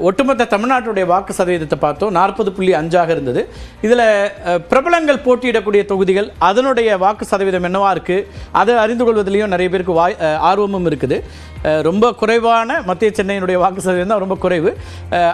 ஒட்டுமொத்த தமிழ்நாட்டுடைய வாக்கு சதவீதத்தை பார்த்தோம் 40.5 இருந்தது. இதில் பிரபலங்கள் போட்டியிடக்கூடிய தொகுதிகள் அதனுடைய வாக்கு சதவீதம் என்னவா இருக்குது அதை அறிந்து கொள்வதிலையும் நிறைய பேருக்கு ஆர்வமும் இருக்குது. ரொம்ப குறைவான மத்திய சென்னையினுடைய வாக்கு சதவீதம் தான் ரொம்ப குறைவு.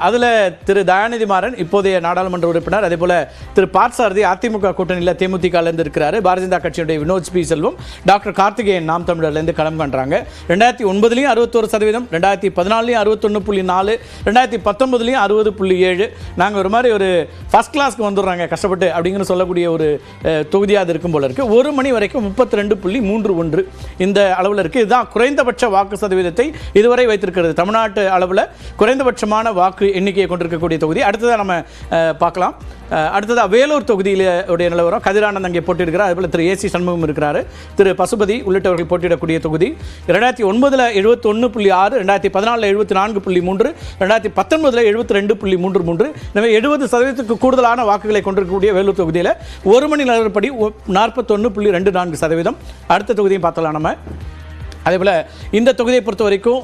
அதில் திரு தயாநிதி மாறன் இப்போதைய நாடாளுமன்ற உறுப்பினர், அதே போல் திரு பார்த்தசாரதி அதிமுக கூட்டணியில் தேமுதிகலேருந்து இருக்கிறாரு, பாரதிய ஜனதா கட்சியுடைய வினோத் பி செல்வம், டாக்டர் கார்த்திகேயன் நாம் தமிழர்லேருந்து களம் காண்றாங்க. 2009 61%, 2014 61.4, 2019 60.7. நாங்கள் ஒரு மாதிரி ஒரு ஃபர்ஸ்ட் கிளாஸ்க்கு வந்துடுறாங்க கஷ்டப்பட்டு அப்படிங்கிற சொல்லக்கூடிய ஒரு தொகுதியாக அது இருக்கும் போல இருக்குது. 1 மணி வரைக்கும் 32.31 இந்த அளவில் இருக்குது. இதுதான் குறைந்தபட்ச வாக்கு சதவீதத்தை இதுவரை வைத்திருக்கிறது. தமிழ்நாட்டு அளவில் குறைந்தபட்சமான வாக்கு எண்ணிக்கையை கொண்டிருக்கக்கூடிய தொகுதி. அடுத்ததாக நம்ம பார்க்கலாம். அடுத்ததாக வேலூர் தொகுதியிலுடைய நிலவரம். கதிரானந்த் அங்கே போட்டியிடுகிறார். அதுபோல் திரு ஏசி சண்முகம் இருக்கிறார், திரு பசுபதி உள்ளிட்டவர்கள் போட்டியிடக்கூடிய தொகுதி. 2009 71.6, 2014 74.3, 2019 72.33. எனவே 70% கூடுதலான வாக்குகளை கொண்டிருக்கக்கூடிய வேலூர் தொகுதியில் 1 மணி நிலவரப்படி 41.24%. அடுத்த தொகுதியும் பார்த்தலாம் நம்ம. அதேபோல் இந்த தொகுதியை பொறுத்த வரைக்கும்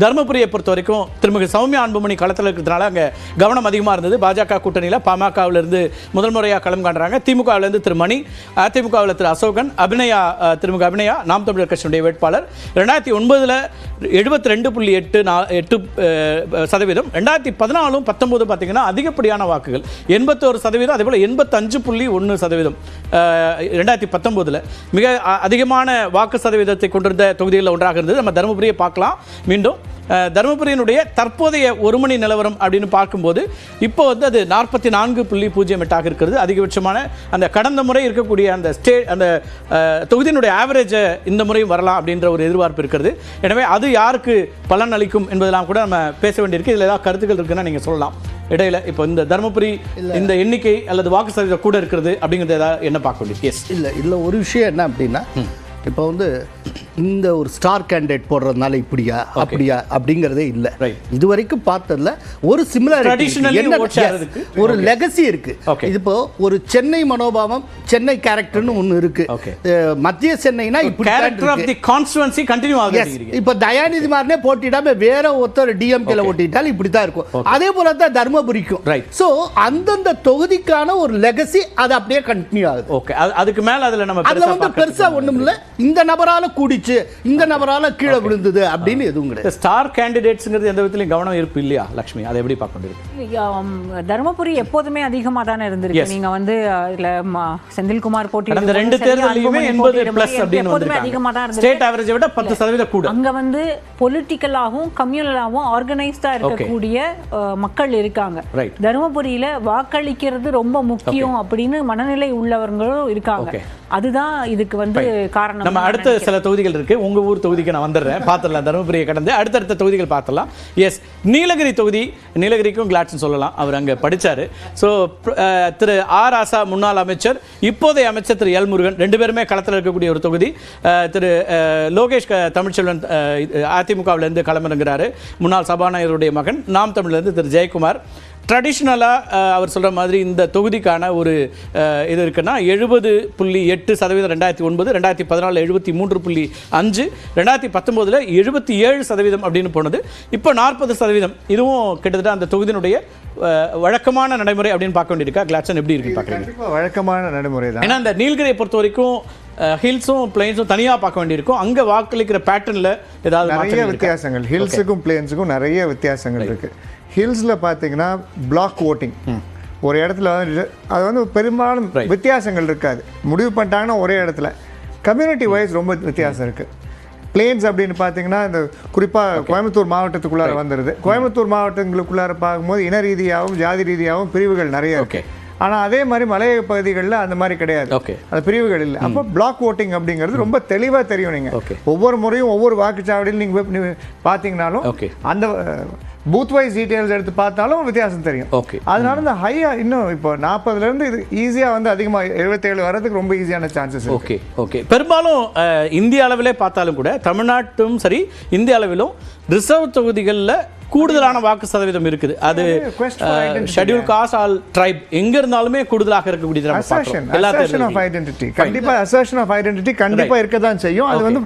தருமபுரியை பொறுத்த வரைக்கும் திருமிகு சௌமியா அன்புமணி களத்தில் இருக்கிறதுனால அங்கே கவனம் அதிகமாக இருந்தது. பாஜக கூட்டணியில் பாமகவிலிருந்து முதல் முறையாக களம் காண்றாங்க. திமுகவிலிருந்து திரு மணி, அதிமுகவில் திரு அசோகன், திருமிகு அபிநயா நாம் தமிழர் கட்சியினுடைய வேட்பாளர். 2009 72.8%. 2014 19 பார்த்தீங்கன்னா அதிகப்படியான வாக்குகள் 81%. அதேபோல் 85.1% 2019 மிக அதிகமான வாக்கு சதவீதத்தை கொண்டிருந்த தொகுதியில் ஒன்றாக இருந்தது. நம்ம தருமபுரியை பார்க்கலாம். மீண்டும் தருமபுரியினுடைய தற்போதைய 1 மணி நிலவரம் அப்படின்னு பார்க்கும்போது இப்போ அது 44.08 இருக்கிறது. அதிகபட்சமான அந்த கடந்த முறை இருக்கக்கூடிய அந்த தொகுதியினுடைய ஆவரேஜை இந்த முறையும் வரலாம் அப்படின்ற ஒரு எதிர்பார்ப்பு இருக்கிறது. எனவே அது யாருக்கு பலன் அளிக்கும் என்பதெல்லாம் கூட நம்ம பேச வேண்டியிருக்கு. இதில் ஏதாவது கருத்துக்கள் இருக்குன்னா நீங்கள் சொல்லலாம். இடையில இப்போ இந்த தருமபுரி இந்த எண்ணிக்கை அல்லது வாக்கு சதவீதம் கூட இருக்கிறது அப்படிங்கிறது ஏதாவது என்ன பார்க்க வேண்டியது? எஸ் இல்லை ஒரு விஷயம் என்ன அப்படின்னா, இப்போ இந்த ஒரு ஸ்டார் கேண்டிடேட் போடுறதுனால இப்படியா அப்படியா அப்படிங்கிறதே இல்லை. இது வரைக்கும் பார்த்ததுல ஒரு சிமிலாரிட்டி, ஒரு லெகசி இருக்கு. இது இப்போ ஒரு சென்னை மனோபாவம், சென்னை கேரக்டர்னு ஒன்று இருக்கு. மத்திய சென்னைனா இப்போ தயாநிதி மாறனே போட்டிடாம வேற ஒருத்தர் டிஎம்கேல ஓட்டிட்டால் இப்படித்தான் இருக்கும். அதே போல தான் தர்மபுரிக்கும். சோ அந்தந்த தொகுதிக்கான ஒரு லெகசி அது அப்படியே கண்டினியூ ஆகுது. ஓகே, அதுக்கு மேல அதுல நம்ம பெருசா ஒண்ணும் இல்ல, இந்த நபரால கூடிச்சு இந்த நபரால கீழே விழுந்தது அப்படின்னு எதுவும் கிடையாது. ஸ்டார் கேண்டிடேட்ஸ்ங்கிறது எந்த விதத்திலும் கவனம் இருப்பு இல்லையா லட்சுமி? அதை எப்படி பார்க்க முடியும்? தருமபுரி எப்போதுமே அதிகமா தானே இருந்திருக்கு. நீங்க இதுல செந்தில்குமார் போட்டி அந்த 2 தேர்தலையுமே 80+ அப்படின்னு எப்போதுமே அதிகமா தான் இருந்தது. ஸ்டேட் ஆவரேஜை விட 10% கூட. அங்க பொலிட்டிக்கலாவும் கம்யூனலாவும் ஆர்கனைஸ்டா இருக்கக்கூடிய மக்கள் இருக்காங்க. தருமபுரியில வாக்களிக்கிறது ரொம்ப முக்கியம் அப்படின்னு மனநிலை உள்ளவர்களும் இருக்காங்க. அதுதான் இதுக்கு காரணம். நம்ம அடுத்த சில தொகுதிகள் இருக்கு. உங்க ஊர் தொகுதிக்கு நான் வந்துடுறேன், பார்த்துடலாம். தருமபுரியை கடந்து அடுத்தடுத்த தொகுதிகள் பார்த்துடலாம். எஸ், நீலகிரி தொகுதி. நீலகிரிக்கும் கிளாட்ஸ்னு சொல்லலாம், அவர் அங்கே படித்தார். ஸோ திரு ஆர் ராசா முன்னாள் அமைச்சர், இப்போதைய அமைச்சர் திரு எல் முருகன், 2 பேருமே களத்தில் இருக்கக்கூடிய ஒரு தொகுதி. திரு லோகேஷ் தமிழ்ச்செல்வன் அதிமுகவிலேருந்து களமிறங்குறாரு, முன்னாள் சபாநாயகருடைய மகன். நாம் தமிழ்லேருந்து திரு ஜெயக்குமார். ட்ரெடிஷ்னலாக அவர் சொல்கிற மாதிரி இந்த தொகுதிக்கான ஒரு இது இருக்குன்னா 70.8% 2009, 2014 73.5, 2019 77% அப்படின்னு போனது. இப்போ 40%. இதுவும் கிட்டத்தட்ட அந்த தொகுதியினுடைய வழக்கமான நடைமுறை அப்படின்னு பார்க்க வேண்டியிருக்கா? கிளாட்சன் எப்படி இருக்குன்னு பார்க்குறீங்க? வழக்கமான நடைமுறை தான். ஏன்னா அந்த நீலகிரியை பொறுத்த வரைக்கும் ஹில்ஸும் பிளெயின்ஸும் தனியாக பார்க்க வேண்டியிருக்கும். அங்கே வாக்களிக்கிற பேட்டர்னில் ஏதாவது நிறைய வித்தியாசங்கள், ஹில்ஸுக்கும் பிளெயின்ஸுக்கும் நிறைய வித்தியாசங்கள் இருக்குது. ஹில்ஸில் பார்த்தீங்கன்னா பிளாக் ஓட்டிங் ஒரு இடத்துல அது பெரும்பாலும் வித்தியாசங்கள் இருக்காது. முடிவு பண்ணிட்டாங்கன்னா ஒரே இடத்துல. கம்யூனிட்டி வைஸ் ரொம்ப வித்தியாசம் இருக்குது. பிளேன்ஸ் அப்படின்னு பார்த்தீங்கன்னா இந்த குறிப்பாக கோயம்புத்தூர் மாவட்டத்துக்குள்ளார வந்துடுது. கோயம்புத்தூர் மாவட்டங்களுக்குள்ளார பார்க்கும்போது இன ரீதியாகவும் ஜாதி ரீதியாகவும் பிரிவுகள் நிறைய இருக்குது. ஆனால் அதே மாதிரி மலையக பகுதிகளில் அந்த மாதிரி கிடையாது, அந்த பிரிவுகள் இல்லை. அப்போ பிளாக் ஓட்டிங் அப்படிங்கிறது ரொம்ப தெளிவாக தெரியும். நீங்கள் ஒவ்வொரு முறையும் ஒவ்வொரு வாக்குச்சாவடியில் நீங்கள் பார்த்தீங்கன்னாலும் அந்த பூத் வைஸ் டீடைல்ஸ் எடுத்து பார்த்தாலும் வித்தியாசம் தெரியும். அதனால இந்த ஹையாக இன்னும் இப்போ 40லேருந்து இது ஈஸியாக அதிகமாக 77 வரதுக்கு ரொம்ப ஈஸியான சான்சஸ். ஓகே பெரும்பாலும் இந்திய அளவிலே பார்த்தாலும் கூட தமிழ்நாட்டும் சரி இந்திய அளவிலும் ரிசர்வ் தொகுதிகளில் கூடுதலான வாக்கு சதவீதம் இருக்குது. அது ஷெட்யூல் காஸ்ட் ஆல் ட்ரைப் எங்க இருந்தாலுமே கூடுதலாக இருக்கக்கூடியது. கண்டிப்பா அசர்ஷன் ஆஃப் ஐடென்டிட்டி கண்டிப்பா இருக்க தான் செய்யும். அது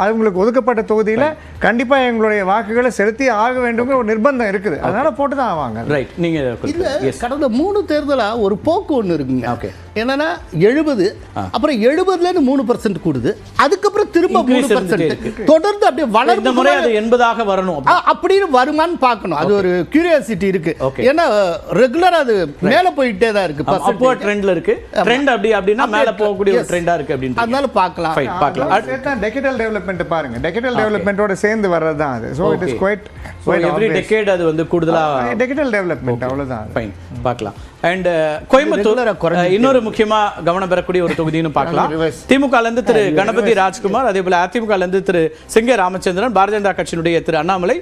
அவங்களுக்கு ஒதுக்கப்பட்ட தொகுதியில கண்டிப்பா எங்களுடைய வாக்குகளை செலுத்தி ஆக வேண்டும் ஒரு நிர்பந்தம் இருக்குது, அதனால போட்டு தான் ஆவாங்க. ரைட். நீங்க இல்ல கடந்த 3 தேர்தலா ஒரு போக்கு ஒன்று இருக்குங்க. ஓகே. என்னன்னா 70 அப்புறம் 70ல 3% கூடுது, அதுக்கப்புறம் திரும்ப 3% தொடர்ந்து அப்படியே வளர்ந்து இந்த முறை அது 80ஆக வரணும் அப்படின்னு வருமான்னு பார்க்கணும். அது ஒரு கியூரியாசிட்டி இருக்கு. ஏன்னா ரெகுலரா அது மேல போயிட்டே தான் இருக்கு. அப்வர்ட் ட்ரெண்ட்ல இருக்கு. ட்ரெண்ட் அப்படினா மேல போகக்கூடிய ஒரு ட்ரெண்டா இருக்கு அப்படினு அதனால பார்க்கலாம். பார்க்கலாம். டெக்கேடல் டெவலப்மென்ட் பாருங்க. டெக்கேடல் டெவலப்மென்ட்டோட சேர்ந்து வர்றது தான் அது. So it is quite every decade அது வந்து கூடுதலா டெக்கேடல் டெவலப்மென்ட் அவ்வளவுதான். ஃபைன், பார்க்கலாம். அண்ட் கோயம்புத்தூர் இன்னொரு முக்கியமா கவனம் பெறக்கூடிய ஒரு தொகுதின்னு பார்க்கலாம். திமுகல இருந்து திரு கணபதி ராஜ்குமார், அதே போல அதிமுகல இருந்து திரு சிங்க ராமச்சந்திரன், பாரதிய ஜனதா கட்சியினுடைய திரு அண்ணாமலை,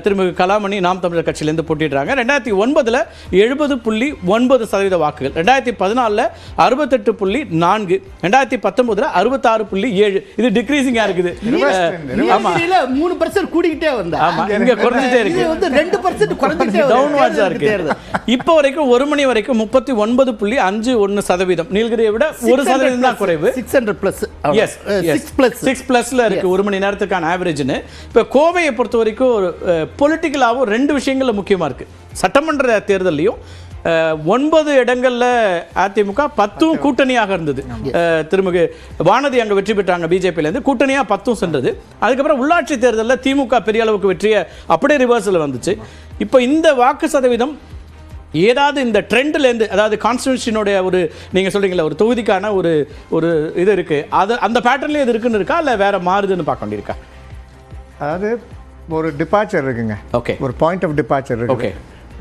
திருமிகு கலாமணி நாம் தமிழர் கட்சியிலிருந்து போட்டிடுறாங்க. 2009 70.9% வாக்குகள், 2014 68.4, 2019 66.7. இது டிக்ரீசிங்கா இருக்குது. ஆமா 3% கூடிக்கிட்டே வந்தா. ஆமா, இங்க குறைஞ்சிட்டே இருக்கு. இது வந்து 2% குறைஞ்சிட்டே டவுன்வார்ட்ஸா இருக்கு. இப்போ வரைக்கும் 1 மணி வரைக்கும் 39.51%. நீலகிரியை விட 1% தான் குறைவு. 600 பிளஸ். எஸ், 6 பிளஸ்ல இருக்கு 1 மணி நேரத்துக்கான ஆவரேஜ்னு. இப்போ கோவையை பொறுத்த வரைக்கும் ஒரு பொலிட்டிக்கலாவும் 2 விஷயங்கள்ல முக்கியமா இருக்கு. சட்டமன்ற தேர்தலையும் 9 இடங்கள்ல அதிமுக 10 கூட்டணியாக இருந்தது. திருமிகு வானதி அங்க வெற்றி பெற்றாங்க பிஜேபியில இருந்து, கூட்டணியா 10 சென்றது. அதுக்கப்புறம் உள்ளாட்சி தேர்தலில் திமுக பெரிய அளவுக்கு வெற்றியை அப்படியே ரிவர்ஸில் வந்துச்சு. இப்போ இந்த வாக்கு சதவீதம் ஏதாவது இந்த ட்ரெண்ட்ல இருந்து, அதாவது கான்ஸ்டிடியூஷனுடைய ஒரு நீங்க சொல்றீங்களா ஒரு தொகுதிக்கான ஒரு இது இருக்கு, அது அந்த பேட்டர்ன்ல இது இருக்குன்னு இருக்கா இல்ல வேற மாறுதுன்னு பார்க்க வேண்டியிருக்கா? அதாவது ஒரு டிபார்ச்சர் இருக்குங்க. ஓகே. ஒரு பாயிண்ட் ஆஃப் டிபார்ச்சர் இருக்கு. ஓகே.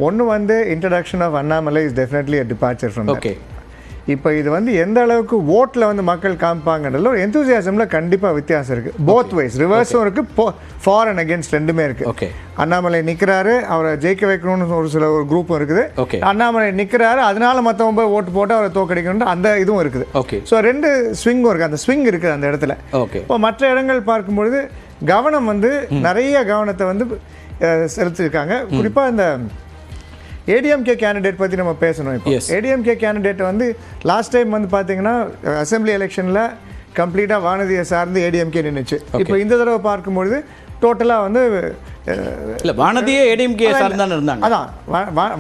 ஒன்று வந்து introduction of Annamalai is definitely a departure from that. Okay. இப்போ இது வந்து எந்த அளவுக்கு ஓட்டில் வந்து மக்கள் காமிப்பாங்கன்றதுல ஒரு எந்தூசியாசமில் கண்டிப்பாக வித்தியாசம் இருக்குது. போத் வைஸ், ரிவர்ஸும் இருக்குது, ஃபார் அண்ட் அகேன்ஸ்ட் ரெண்டுமே இருக்குது. ஓகே. அண்ணாமலை நிற்கிறாரு, அவரை ஜெயிக்க வைக்கணும்னு ஒரு குரூப்பும் இருக்குது. ஓகே. அண்ணாமலை நிற்கிறாரு, அதனால மற்றவங்க போய் ஓட்டு போட்டு அவரை தோக்கடிக்கணுன்ற அந்த இதுவும் இருக்குது. ஓகே. ஸோ 2 ஸ்விங்கும் இருக்குது. அந்த ஸ்விங் இருக்குது அந்த இடத்துல. ஓகே. இப்போ மற்ற இடங்கள் பார்க்கும்பொழுது கவனம் வந்து நிறைய கவனத்தை வந்து செலுத்திருக்காங்க. குறிப்பாக இந்த ஏடிஎம்கே கேண்டிடேட் பற்றி நம்ம பேசணும். இப்போ ஏடிஎம்கே கேண்டிடேட் வந்து லாஸ்ட் டைம் வந்து பார்த்தீங்கன்னா அசம்பிளி எலெக்ஷனில் கம்ப்ளீட்டாக வானதியை சார்ந்து ஏடிஎம்கே நின்றுச்சு. இப்போ இந்த தடவை பார்க்கும்பொழுது டோட்டலாக வந்து இல்ல வானதியே ஏடிஎம்கே சார்ந்து தான் இருந்தாங்க. அதான்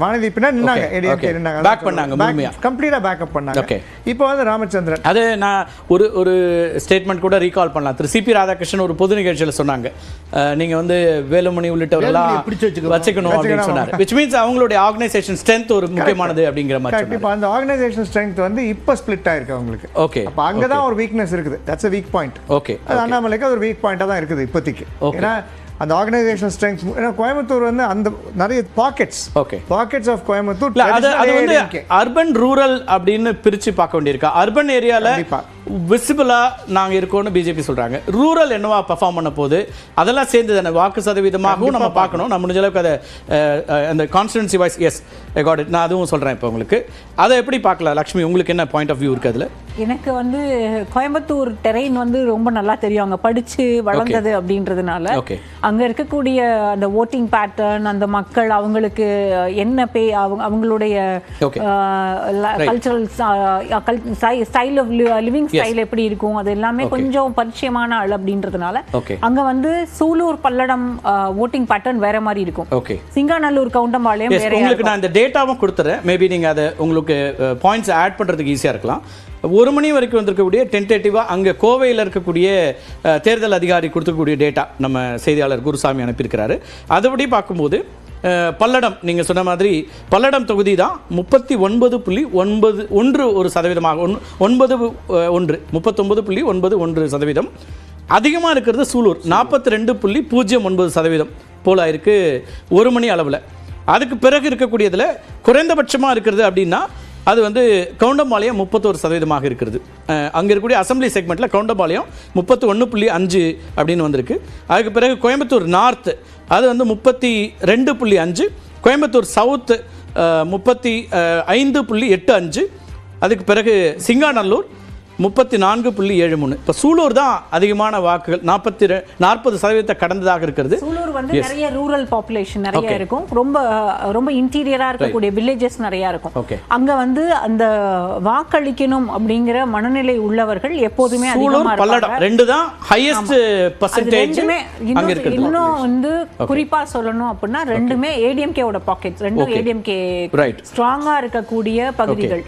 வானதி பின்னாடி நின்னாங்க, ஏடிஎம்கே நின்னாங்க, பேக் பண்ணாங்க, முழுமையா கம்ப்ளீட்டா பேக்கப் பண்ணாங்க. ஓகே. இப்போ வந்து ராமச்சந்திரன், அது நான் ஒரு ஸ்டேட்மெண்ட் கூட ரீகால் பண்ணலாம். திரு சிபி ராதாகிருஷ்ணன் ஒரு பொது நிகழ்ச்சியில் சொன்னாங்க, நீங்க வந்து வேலுமணி உள்ளிட்டவர்களாம் வச்சுக்கணும் அப்படின்னு சொன்னார். which means அவங்களுடைய ஆர்கனைசேஷன் ஸ்ட்ரென்த் ஒரு முக்கியமானது அப்படிங்கிற மாதிரி. இப்போ அந்த ஆர்கனைசேஷன் ஸ்ட்ரென்த் வந்து இப்போ ஸ்பிளிட் ஆயிருக்கு அவங்களுக்கு. ஓகே. அப்போ அங்கே தான் ஒரு வீக்னஸ் இருக்குது. That's a weak point. Okay. அது அண்ணாமலைக்கு அது ஒரு வீக் பாயிண்டாக தான் இருக்குது இப்போதைக்கு. ஏன்னா அந்த ஆர்கனைசேஷன் ஸ்ட்ரெங்த், ஏன்னா கோயம்புத்தூர் வந்து அந்த நிறைய பாக்கெட்ஸ் ஆஃப் கோயம்புத்தூர், அது வந்து அர்பன் ரூரல் அப்படின்னு பிரிச்சு பார்க்க வேண்டியிருக்கா. அர்பன் ஏரியால விசிபிளா நாங்க இருக்கோம்னு பிஜேபி சொல்றாங்க. ரூரல் என்னவா பெர்ஃபார்ம் பண்ண போது அதெல்லாம் சேர்ந்து தானே வாக்கு சதவீதமாகவும் நம்ம பார்க்கணும். நம்ம முடிஞ்ச அளவுக்கு அதை அந்த constituency wise as I got it, நான் அதுவும் சொல்றேன். இப்போ உங்களுக்கு அதை எப்படி பார்க்கலாம் லக்ஷ்மி, உங்களுக்கு என்ன பாயிண்ட் ஆஃப் வியூ இருக்கு அதுல? எனக்கு வந்து கோயம்புத்தூர் டெரெயின் வந்து ரொம்ப நல்லா தெரியும், அங்கே படித்து வளர்ந்தது அப்படின்றதுனால. அங்கே இருக்கக்கூடிய அந்த ஓட்டிங் பேட்டர்ன், அந்த மக்கள் அவங்களுக்கு என்ன அவங்களுடைய cultural style of living style எப்படி இருக்கும், அது எல்லாமே கொஞ்சம் பரிச்சயமான ஆள் அப்படின்றதுனால அங்கே வந்து சூலூர் பல்லடம் ஓட்டிங் பேட்டர்ன் வேற மாதிரி இருக்கும். சிங்காநல்லூர் கவுண்டம்பாளையம் வேற. உங்களுக்கு நான் இந்த டேட்டாவும் கொடுத்துறேன், மேபி நீங்கள் அதை உங்களுக்கு பாயிண்ட்ஸ் ஆட் பண்ணுறதுக்கு ஈஸியாக இருக்கலாம். 1 மணி வரைக்கும் வந்திருக்கக்கூடிய டென்டேட்டிவாக அங்கே கோவையில் இருக்கக்கூடிய தேர்தல் அதிகாரி கொடுத்துக்கூடிய டேட்டா நம்ம செய்தியாளர் குருசாமி அனுப்பியிருக்கிறாரு. அதுபடி பார்க்கும்போது பல்லடம் நீங்கள் சொன்ன மாதிரி பல்லடம் தொகுதி தான் 39.91% 39.91% அதிகமாக இருக்கிறது சூலூர் 42.09% போல இருக்கு 1 மணி அளவில். அதுக்கு பிறகு இருக்கக்கூடியதில் குறைந்தபட்சமாக இருக்கிறது அப்படின்னா அது வந்து கவுண்டம்பாளையம் 31% இருக்கிறது. அங்கே இருக்கக்கூடிய அசம்பிளி செக்மெண்ட்டில் கவுண்டம்பாளையம் 31.5 அப்படின்னு வந்திருக்கு. அதுக்கு பிறகு கோயம்புத்தூர் நார்த் அது வந்து 32.5, கோயம்புத்தூர் சவுத் 35.85, அதுக்கு பிறகு சிங்காநல்லூர் 34.73. இப்போ சூலூர் தான் அதிகமான வாக்குகள் 40% கடந்ததாக இருக்கிறது. சூலூர் வந்து நிறைய ரூரல் பாப்புலேஷன் நிறைய இருக்கும், ரொம்ப ரொம்ப இன்டீரியரா இருக்கக்கூடிய வில்லேஜஸ் நிறைய இருக்கும். அங்க வந்து அந்த வாக்களிக்கணும் அப்படிங்கிற மனநிலை உள்ளவர்கள் எப்போதுமே அதிகமா பல்லடம் ரெண்டு தான் ஹையஸ்ட் பெர்சன்டேஜ் அங்க இருக்குது. இன்னும் வந்து குறிப்பா சொல்லணும் அப்படின்னா ரெண்டுமே ஏடிஎம்கே ஓட பாக்கெட்ஸ், ரெண்டும் ஏடிஎம்கே ஸ்ட்ராங்கா இருக்கக்கூடிய பகுதிகள்.